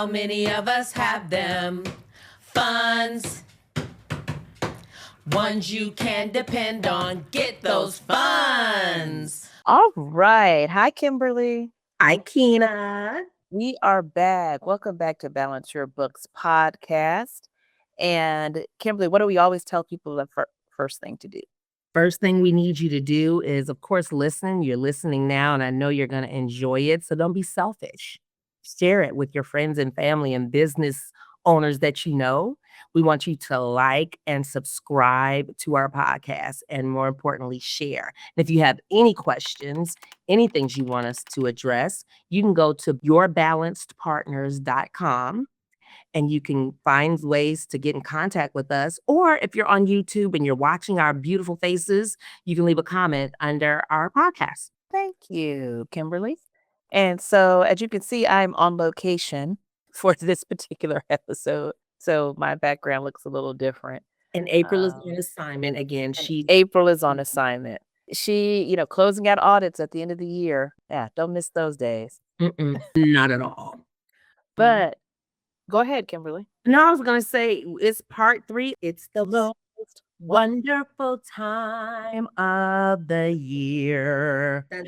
How many of us have them? Funds. Ones you can depend on. Get those funds. All right. Hi, Kimberly. Hi, Kina. We are back. Welcome back to Balance Your Books podcast. And Kimberly, what do we always tell people the first thing to do? First thing we need you to do is, of course, listen. You're listening now, and I know you're going to enjoy it. So don't be selfish. Share it with your friends and family and business owners that you know. We want you to like and subscribe to our podcast, and more importantly, share. And if you have any questions, any things you want us to address, you can go to yourbalancedpartners.com and you can find ways to get in contact with us. Or if you're on YouTube and you're watching our beautiful faces, you can leave a comment under our podcast. Thank you, Kimberly. And so, as you can see, I'm on location for this particular episode. So my background looks a little different. And April is on assignment again. April is on assignment. She, closing out audits at the end of the year. Yeah, don't miss those days. Not at all. But go ahead, Kimberly. No, I was going to say it's part 3. It's the most wonderful time of the year. I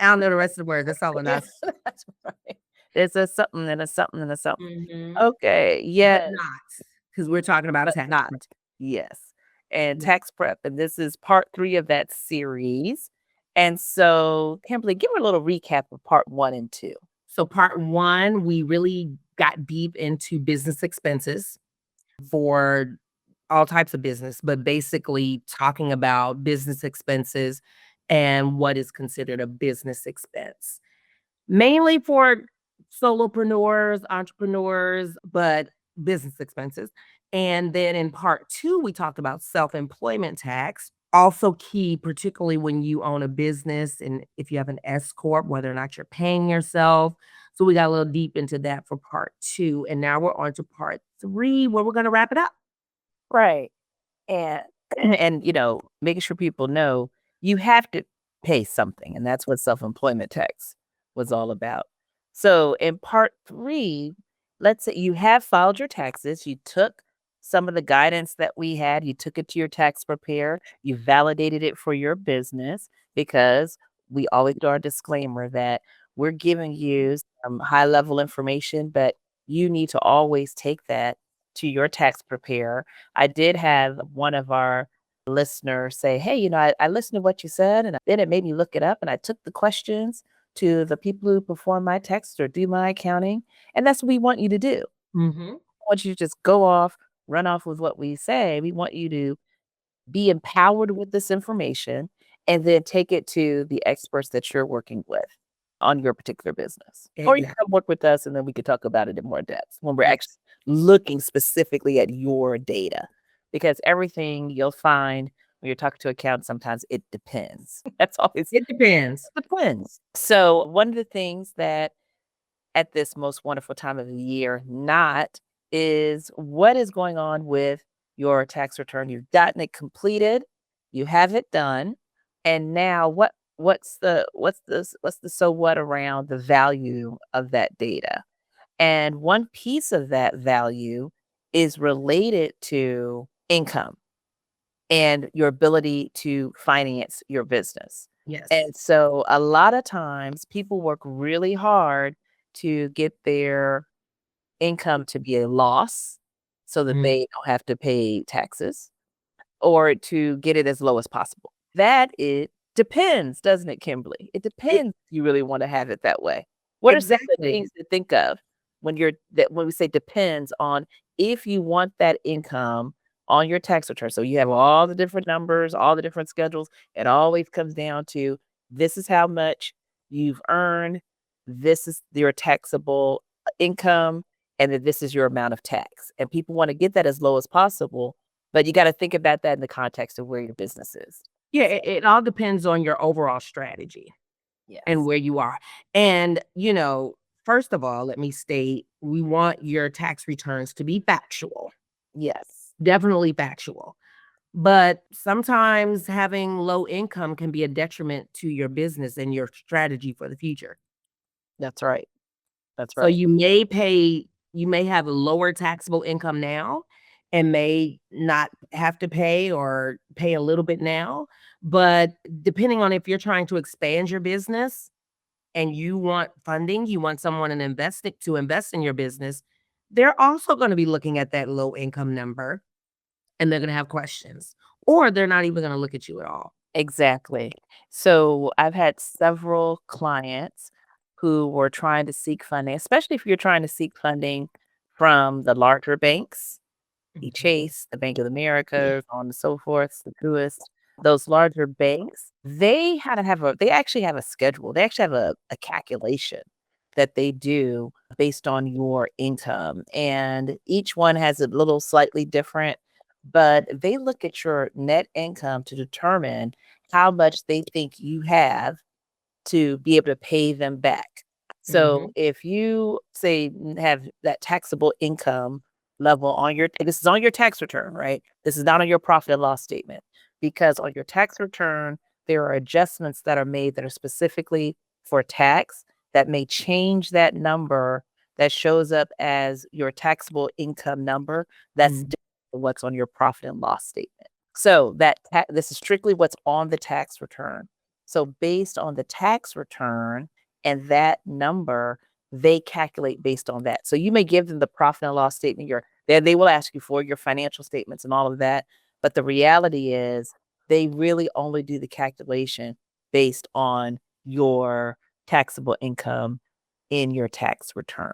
don't know the rest of the words. That's all I know. That's right. There's a something and a something and a something. Mhm. Okay, yeah. But not, because we're talking about tax. Not. prep. Yes. And tax prep. And this is part 3 of that series. And so, Kimberly, give her a little recap of part 1 and 2. So part 1, we really got deep into business expenses for all types of business, but basically talking about business expenses and what is considered a business expense. Mainly for solopreneurs, entrepreneurs, but business expenses. And then in part 2, we talked about self-employment tax. Also key, particularly when you own a business and if you have an S corp, whether or not you're paying yourself. So we got a little deep into that for part 2. And now we're on to part 3, where we're going to wrap it up. Right. And making sure people know you have to pay something. And that's what self-employment tax was all about. So in part 3, let's say you have filed your taxes, you took some of the guidance that we had, you took it to your tax preparer, you validated it for your business, because we always do our disclaimer that we're giving you some high level information, but you need to always take that to your tax preparer. I did have one of our listeners say, hey, I listened to what you said, and then it made me look it up, and I took the questions to the people who perform my taxes or do my accounting. And that's what we want you to do. Mm-hmm. I want you to just go off, run off with what we say. We want you to be empowered with this information and then take it to the experts that you're working with on your particular business. Or you can come work with us and then we could talk about it in more depth when we're actually looking specifically at your data. Because everything you'll find when you're talking to accountants, sometimes it depends. That's always It depends. It depends. So one of the things that at this most wonderful time of the year not is what is going on with your tax return. You've gotten it completed, you have it done, and now what's the so what around the value of that data? And one piece of that value is related to income and your ability to finance your business. Yes. And so a lot of times people work really hard to get their income to be a loss so that they don't have to pay taxes, or to get it as low as possible. That it depends, doesn't it, Kimberly? It depends if you really want to have it that way. What are some of the things to think of when we say depends on if you want that income on your tax return? So you have all the different numbers, all the different schedules. It always comes down to this is how much you've earned, this is your taxable income, and then this is your amount of tax. And people want to get that as low as possible, but you got to think about that in the context of where your business is. Yeah, it all depends on your overall strategy. Yes. And where you are. And, first of all, let me state, we want your tax returns to be factual. Yes. Definitely factual. But sometimes having low income can be a detriment to your business and your strategy for the future. That's right. That's right. So you may pay You may have a lower taxable income now and may not have to pay or pay a little bit now, but depending on if you're trying to expand your business and you want funding, you want someone to invest in your business, they're also gonna be looking at that low income number and they're gonna have questions, or they're not even gonna look at you at all. Exactly. So I've had several clients who were trying to seek funding, especially if you're trying to seek funding from the larger banks, the Mhm. Chase, the Bank of America, on and so forth, the Truist, those larger banks, they actually have a schedule. They actually have a calculation that they do based on your income. And each one has a little slightly different, but they look at your net income to determine how much they think you have to be able to pay them back. So Mhm. if you say have that taxable income level on your this is on your tax return, right? This is not on your profit and loss statement because on your tax return there are adjustments that are made that are specifically for tax that may change that number that shows up as your taxable income number that's Mhm. different than what's on your profit and loss statement. So this is strictly what's on the tax return. So based on the tax return and that number, they calculate based on that. So you may give them the profit and loss statement, they will ask you for your financial statements and all of that. But the reality is they really only do the calculation based on your taxable income in your tax return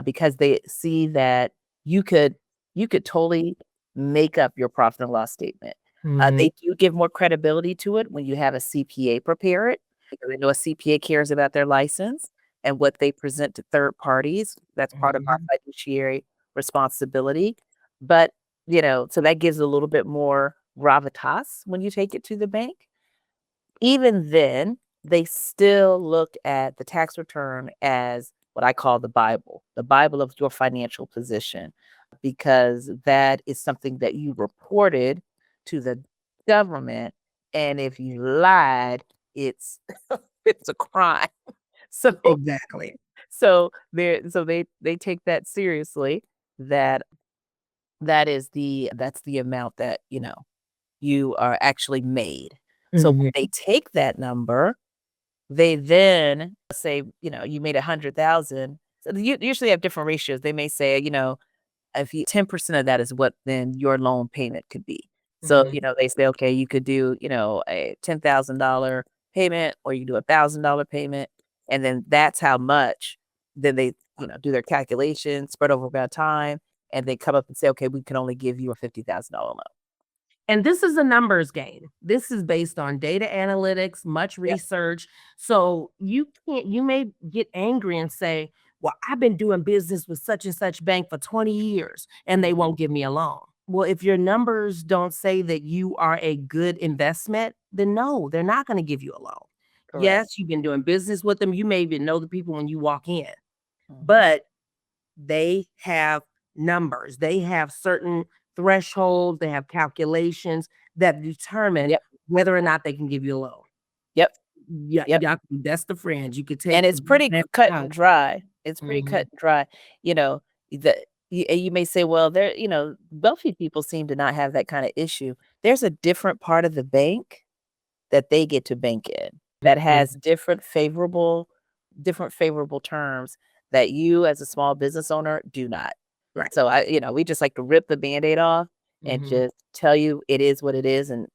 because they see that you could you could totally make up your profit and loss statement. Mhm. They do give more credibility to it when you have a CPA prepare it, because they know a CPA cares about their license and what they present to third parties. That's part of our Mhm. fiduciary responsibility. But, so that gives a little bit more gravitas when you take it to the bank. Even then, they still look at the tax return as what I call the Bible of your financial position, because that is something that you reported to the government. And if you lied, it's it's a crime. So Exactly. they take that seriously, that that's the amount that, you are actually made. So when they Mhm. take that number, they then say, you made 100,000. So you usually have different ratios. They may say, if you 10% of that is what then your loan payment could be. So, Mhm. they say, okay, you could do, a $10,000 payment or you do $1,000 payment. And then that's how much then they, do their calculations spread over about time. And they come up and say, okay, we can only give you a $50,000 loan. And this is a numbers game. This is based on data analytics, much Yep. research. So you may get angry and say, well, I've been doing business with such and such bank for 20 years and they Mhm. won't give me a loan. Well, if your numbers don't say that you are a good investment, then no, they're not going to give you a loan. Correct. Yes, you've been doing business with them. You may even know the people when you walk in, Mhm. but they have numbers. They have certain thresholds, they have calculations that determine Yep. whether or not they can give you a loan. Yep. Yeah, Yep. y'all can be best of friends. You could And take the it's pretty best cut out. and dry. It's pretty cut Mhm. and dry. You know, the you may say, well, wealthy people seem to not have that kind of issue. There's a different part of the bank that they get to bank in that has Mhm. different favorable terms that you as a small business owner do not. Right. So we just like to rip the Band-Aid off and Mhm. just tell you it is what it is and,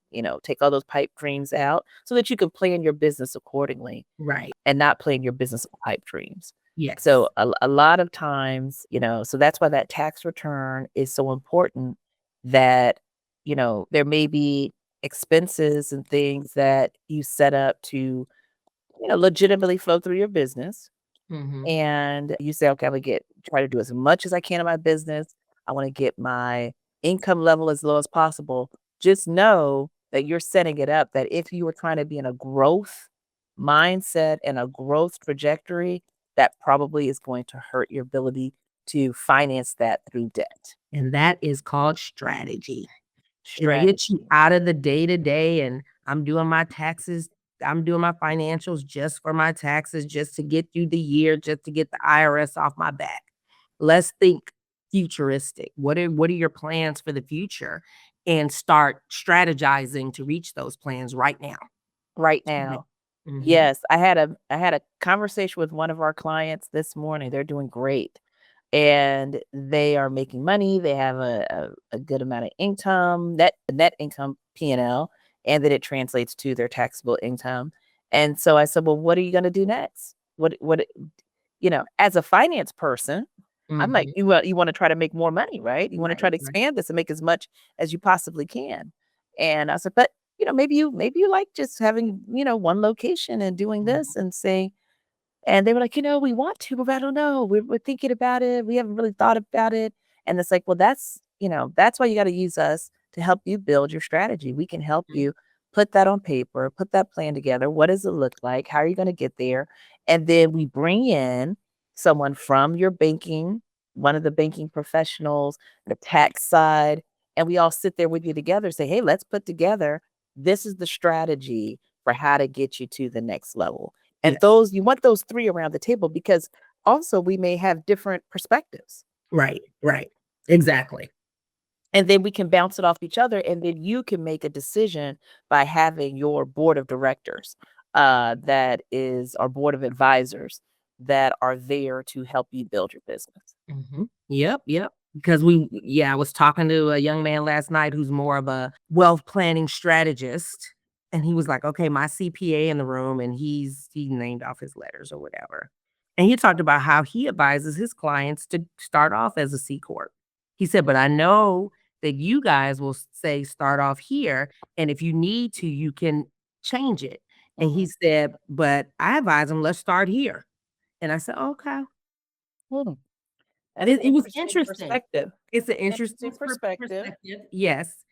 take all those pipe dreams out so that you can plan your business accordingly Right. and not plan your business with pipe dreams. So Yes. a lot of times, so that's why that tax return is so important, that, there may be expenses and things that you set up to, legitimately flow through your business. Mhm. And you say, okay, try to do as much as I can in my business. I want to get my income level as low as possible. Just know that you're setting it up that if you were trying to be in a growth mindset and a growth trajectory, that probably is going to hurt your ability to finance that through debt. And that is called strategy. It gets you Strategy. out of the day to day, and I'm doing my taxes. I'm doing my financials just for my taxes, just to get through the year, just to get the IRS off my back. Let's think futuristic. What are your plans for the future? And start strategizing to reach those plans right now. Right Right. now. Mhm. Yes, I had a conversation with one of our clients this morning. They're doing great, and they are making money. They have a good amount of income, net income P&L, and then it translates to their taxable income. And so I said, "Well, what are you gonna do next? What" as a finance person, I'm like, Mhm. you wanna try to make more money, right? You wanna try Right, to right. expand this and make as much as you possibly can. And I said, "But, maybe you like just having, one location and doing this Mhm. and saying." And they were like, "We want to, but I don't know. We're thinking about it. We haven't really thought about it." And it's like, well, that's why you got to use us to help you build your strategy. We can help you put that on paper, put that plan together. What does it look like? How are you going to get there? And then we bring in someone from your banking, one of the banking professionals, the tax side, and we all sit there with you together, say, "Hey, let's put together, this is the strategy for how to get you to the next level." And Yes. you want those 3 around the table because also we may have different perspectives. Right, right. Exactly. And then we can bounce it off each other, and then you can make a decision by having your board of directors, that is our board of advisors that are there to help you build your business. Mhm. Yep, yep. Because I was talking to a young man last night who's more of a wealth planning strategist, and he was like, "Okay, my CPA in the room," and he named off his letters or whatever. And he talked about how he advises his clients to start off as a C corp. He said, "But I know that you guys will say start off here, and if you need to, you can change it." And he Mhm. said, "But I advise them, let's start here." And I said, "Okay." Hmm. That's an It was interesting interesting. perspective. It's an interesting Interesting perspective. perspective. Yes.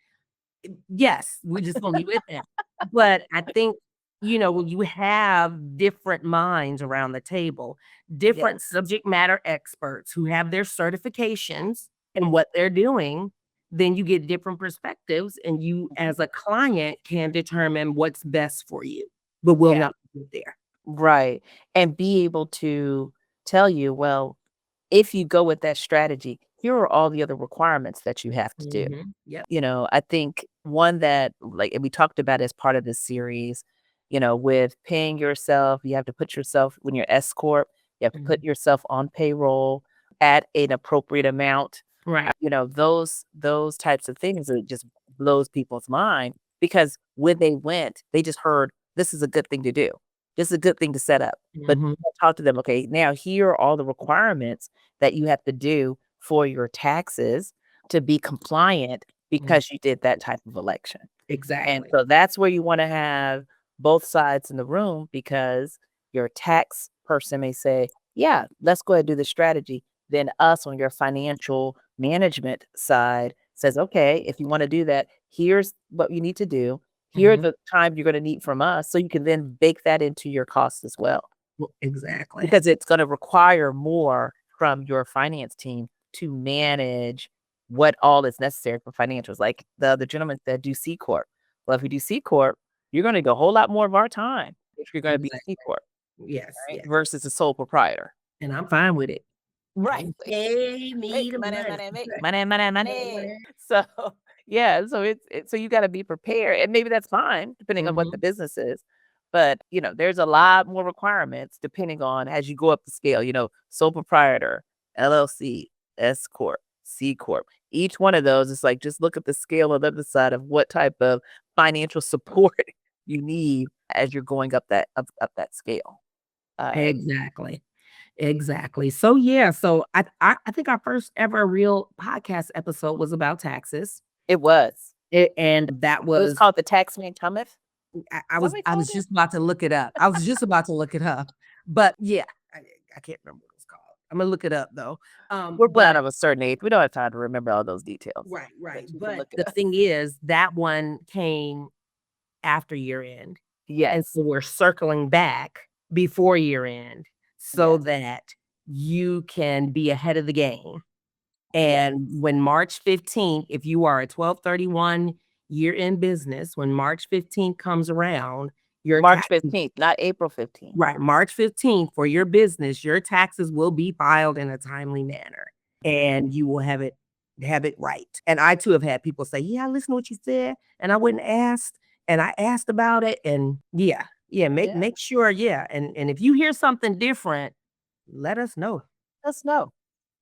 Yes, we're just gonna leave it at that. But I think, when you have different minds around the table, different Yes. subject matter experts who have their certifications in what they're doing, then you get different perspectives, and you, Mhm. as a client, can determine what's best for you, but will Yeah. not get there. Right. And be able to tell you, well, if you go with that strategy, here are all the other requirements that you have to do. Mhm. Yep. I think one that, like, and we talked about as part of this series, with paying yourself, you have to put yourself, when you're S corp, you have to put Mhm. yourself on payroll at an appropriate amount. Right. Those types of things that just blows people's mind because when they went, they just heard this is a good thing to do. This is a good thing to set up. But Mhm. talk to them, okay, now here are all the requirements that you have to do for your taxes to be compliant Mm. because you did that type of election. And Exactly. so that's where you wanna have both sides in the room because your tax person may say, "Yeah, let's go ahead and do the strategy." Then us on your financial management side says, "Okay, if you wanna do that, here's what you need to do. Here are Mhm. the time you're gonna need from us," so you can then bake that into your costs as well, Well, exactly. because it's gonna require more from your finance team to manage what all is necessary for financials. Like the gentleman said, do C corp. Well, if you do C corp, you're gonna go a whole lot more of our time if you're gonna be C Exactly. corp, Yes, right? yes. Versus a sole proprietor. And I'm fine with it. Right. Hey, pay me Make the money, money. money, make money, money, money. Money. So, yeah, so so you gotta be prepared, and maybe that's fine depending on what the Mhm. business is, but, there's a lot more requirements depending on as you go up the scale, sole proprietor, LLC, S corp, C corp. Each one of those is like, just look at the scale on the other side of what type of financial support you need as you're going up that scale. Uh, Exactly. Exactly. So, yeah, so I think our first ever real podcast episode was about taxes, it was. and that It was was called The Taxman Cometh. I Is that what was we I called was it? just about to look it up. I was just about to look it up. But, yeah, I can't remember what it's called. Imma look it up, though. We're out But of a certain age. We don't have time to remember all those details, right, right. but you can But look it the up. thing is, that one came after year end. And Yes, so we're circling back before year end so yes, that you can be ahead of the game. yes. And when March 15th, if you are a 12/31 year end business, when March 15th comes around, your March taxes 15th, not April 15th. right, March 15th for your business, your taxes will be filed in a timely manner. and you will have it right. And I too have had people say, "Yeah, I listened to what you said, and I wouldn't ask, and I asked about it." And yeah, yeah, Yeah, make sure, yeah. And if you hear something different, let us know. us know.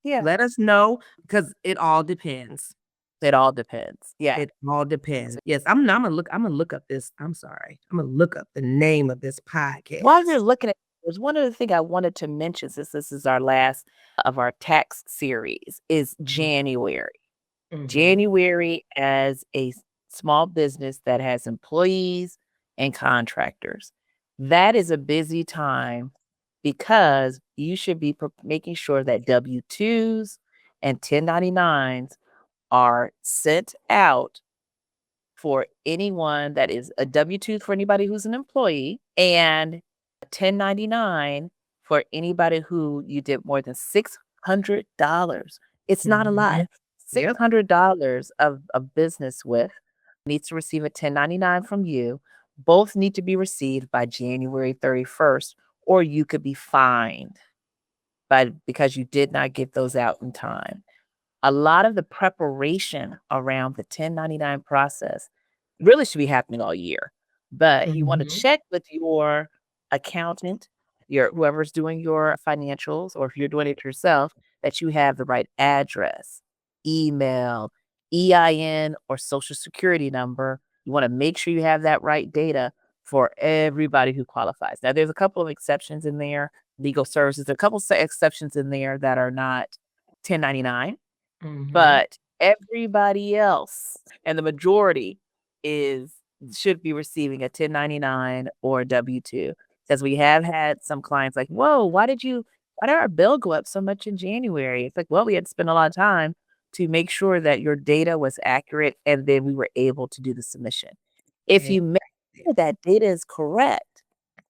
Yeah, Let us know because it all depends. it all depends. Yeah. It all depends. Yes, I'm gonna look up this. I'm sorry. I'm gonna look up the name of this While you're podcast. looking at there's one other thing I wanted to mention since this is our last of our tax series is January. Mhm. January as a small business that has employees and contractors. That is a busy time because you should be making sure that W-2s and 1099s are sent out for anyone that is a W-2 for anybody who's an employee and a 1099 for anybody who you did more than $600. It's not a lot. Mhm. Yep. $600 of a business with needs to receive a 1099 from you. Both need to be received by January 31st, or you could be fined because you did not get those out in time. A lot of the preparation around the 1099 process really should be happening all year, but you wanna Mhm. check with your accountant, your whoever's doing your financials, or if you're doing it yourself, that you have the right address, email, EIN, or Social Security number. You wanna make sure you have that right data for everybody who qualifies. Now, there's a couple of exceptions in there, legal services, there are a couple exceptions in there that are not 1099. Mhm. But everybody else, and the majority is should be receiving a 1099 or a W-2. Because we have had some clients like, "Whoa, why did our bill go up so much in January?" It's like, "Well, we had to spend a lot of time to make sure that your data was accurate, and then we were able to do the submission." If you make Exactly. sure that data is correct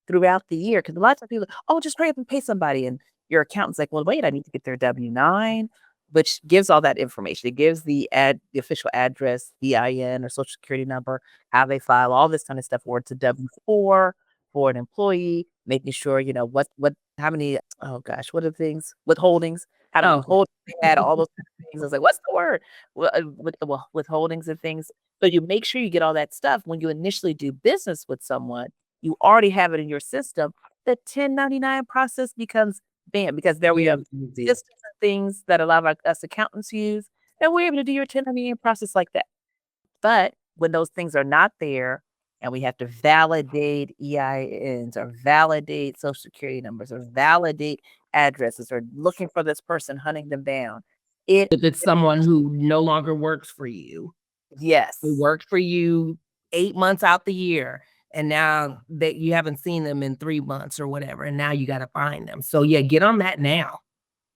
throughout the year, because a lot of times people, "Oh, just hurry up and pay somebody," and your accountant's like, "Well, wait, I need to get their W-9," which gives all that information. It gives the official address, EIN or Social Security number, how they file, all this kind of stuff, or it's a W-4 for an employee, making sure, what how many oh gosh, what are the things? Withholdings, how many Oh. withholdings they had, all those kind of things. I was like, "What's the word?" Withholdings and things. So you make sure you get all that stuff when you initially do business with someone, you already have it in your system. The 1099 process becomes bam, because there we have Very easy. systems and things that a lot of us accountants use, and we're able to do your 1099 process like that. But when those things are not there, and we have to validate EINs or validate social security numbers or validate addresses or looking for this person, hunting them down, it If it's someone who no longer works for you, who yes. worked for you 8 months out the year, and now that you haven't seen them in 3 months or whatever, and now you gotta find them. So, yeah, get on that now.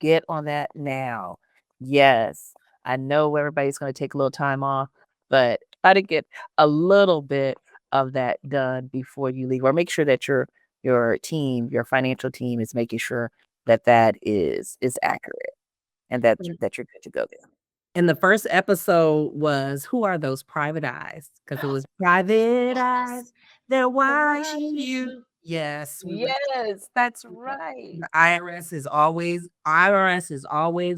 Get on that now. Yes. I know everybody's gonna take a little time off, but try to get a little bit of that done before you leave, or make sure that your team, your financial team is making sure that that is accurate and that you're good to go there. And the first episode was, "Who are those private eyes?" Because it was private Yes. eyes, they're The watching watching you. you. Yes, we were Yes, that's the right. the IRS is always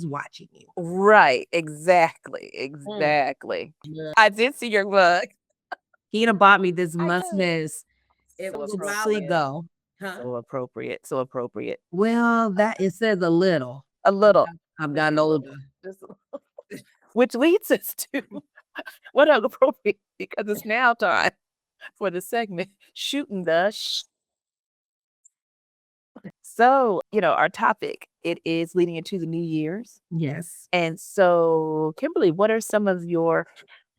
watching you. Right, exactly, Mm. exactly. Yeah. I did see your book. Keena bought me this I know. must-miss. It So was a while appropriate. ago. Huh? So appropriate, so appropriate. Well, that it says a little. A I've little, got I've just gotten a little, older. just a which leads us to what appropriate because it's now time for the segment shooting the So, our topic, it is leading into the New Year's. Yes. And so, Kimberly, what are some of your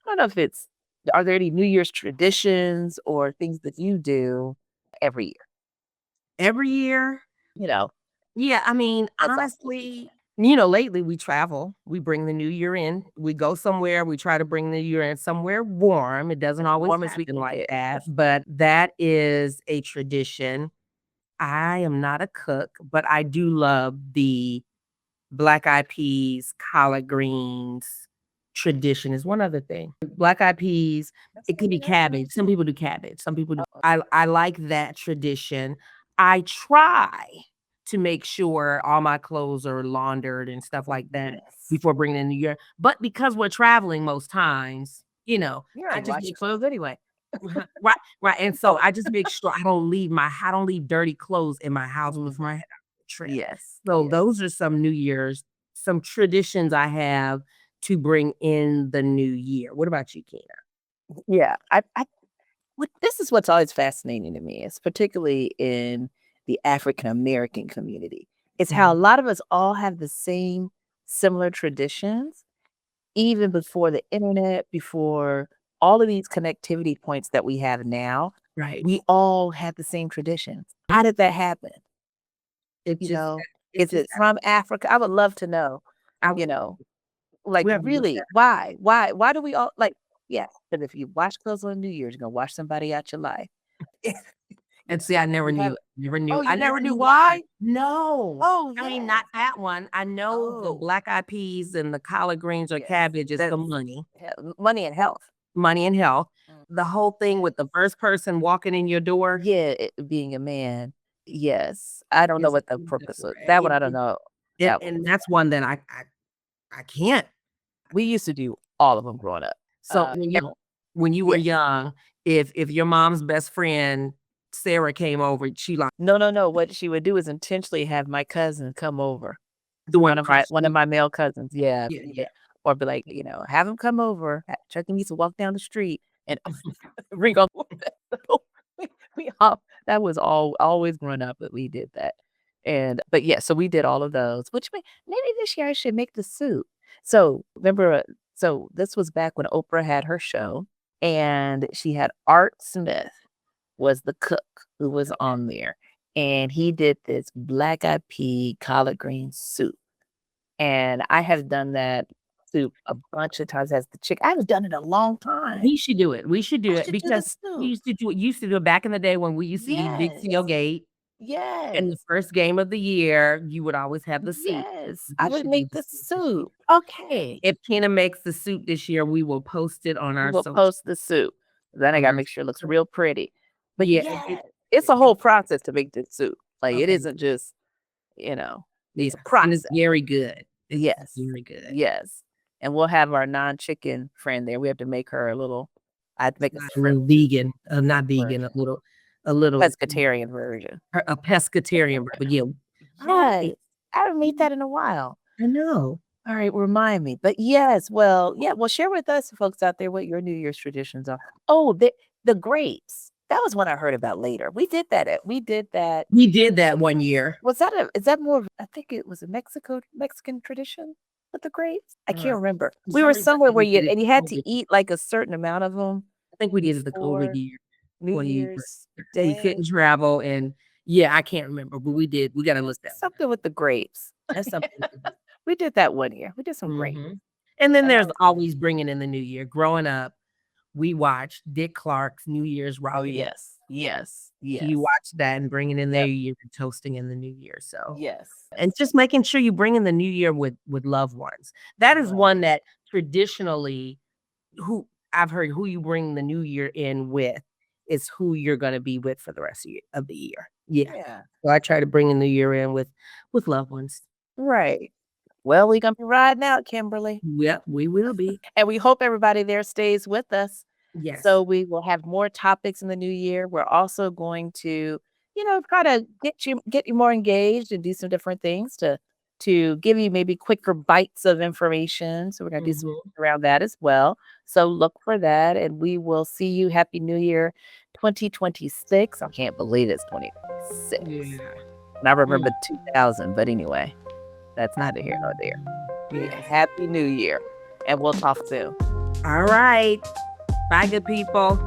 I don't know if it's are there any New Year's traditions or things that you do every year? Every year. You know, Yeah, I mean, outside of honestly, lately we travel. We bring the new year in. We go somewhere. We try to bring the year in somewhere warm. It doesn't as always warm as we happen can like get. that, but that is a tradition. I am not a cook, but I do love the black eyed peas, collard greens tradition is one other thing. Black eyed peas, That's it what could be we heard. cabbage. Some people do cabbage. Some people do Oh, I like that tradition. I try. to make sure all my clothes are laundered and stuff like that Yes. before bringing in the New Year. But because we're traveling most times, You're I not just washing make clothes anyway. right, right. And so I just make sure I don't leave dirty clothes in my house before I Mhm. head out on the trip. Yes, So yes. those are some New Year's, some traditions I have to bring in the new year. What about you, Kina? Yeah, I what this is what's always fascinating to me, is particularly in the African American community, is how a Mhm. lot of us all have the same similar traditions, even before the internet, before all of these connectivity points that we have now, Right. we all had the same traditions. How did that happen? It You just know, it is just it from Africa? I would love to know, I you know, like, we have to look really, why? Why do we all like, yeah, because if you wash clothes on New Year's, you're gonna wash somebody out your life. and see, I never You have knew never Oh, knew I you never never knew knew why. why? No. Oh, I mean, yes. not that one. I know the Oh, black eyed peas and the collard greens or yes. cabbage is That's the money, money and health. money and health. Mm, The whole thing with the first person walking in your door yeah, being a man. Yes. I don't know is what the is purpose different. was. That one, I don't know. That one. And that's one that I can't. We used to do all of them growing up. So Eh when you were yeah. young, if your mom's best friend Sarah came over, she like No, no, no. What she would do is intentionally have my cousin come over. the one One of my across the street. male cousins, yeah, Yeah, yeah. yeah. Or be like, "Have him come over, Chuck needs to walk down the street and ring on the bell." We all that was always growing up that we did that. But yeah, so we did all of those, which maybe this year I should make the soup. So, remember, so this was back when Oprah had her show, and she had Art Smith was the cook who was on there, and he did this black-eyed pea collard green soup. And I have done that soup a bunch of times as the chick I haven't done it in a long time. We should do it. We should do I it should do the because we soup. used to do it back in the day when we used to eat big Yes. tailgate, and the Yes. first game of the year, you would always have the soup. Yes. I We would should do make the the soup this year. soup. Okay. If Tina makes the soup this year, we will post it on We our will social post the soup. Then I on gotta our make sure it looks social. real pretty. But Yeah, yes, it's a whole process to make this soup. Like, it okay. isn't just, you know, Yeah, it's a and it's process. very good. It's Yes. very good. Yes. And we'll have our non-chicken friend there. We have to make her a little I had to make a Not a shrimp little vegan, not vegan, version, a little pescatarian version. a pescatarian, but yeah. Yes. Alright. I haven't made that in a while. I know. All right, remind me. But yes, well, yeah, well, share with us, folks out there, what your New Year's traditions are. Oh, the grapes. That was one I heard about later. We did that. We did that one year. Is that more of, I think it was a Mexican tradition with the grapes? I Uh, can't remember. for We some were reason, I somewhere think where we did it you had to COVID. eat like a certain amount of them I think we did it the COVID before year New when Year's we Day. couldn't travel and yeah, I can't remember, but we did. We gotta look that one up. Something with the grapes. That's something to do. We did that one year. We did some grapes, Mhm. And then and that there's was good. always bringing in the new year. Growing up, we watched Dick Clark's New Year's Oh, Rockin' yes. Yes. He Yes. watched that and bringing in their Yep. year and toasting in the new year, so Yes. and Yes. just making sure you bring in the new year with loved ones. That is Right. one that traditionally who I've heard who you bring the new year in with is who you're gonna be with for the rest of the year. Yeah. Yeah. So I try to bring the new year in with loved ones. Right. Well, we gonna be riding out, Kimberly. Yep, we will be. And we hope everybody there stays with us. Yes. So we will have more topics in the new year. We're also going to, try to get you more engaged and do some different things to give you maybe quicker bites of information. So we're gonna do some Mhm. around that as well. So look for that, and we will see you. Happy New Year 2026. I can't believe it's 2026. Yeah. And I Mm. remember 2000, but anyway, that's neither here nor there. Yes. Happy New Year, and we'll talk soon. All right. Bye, good people.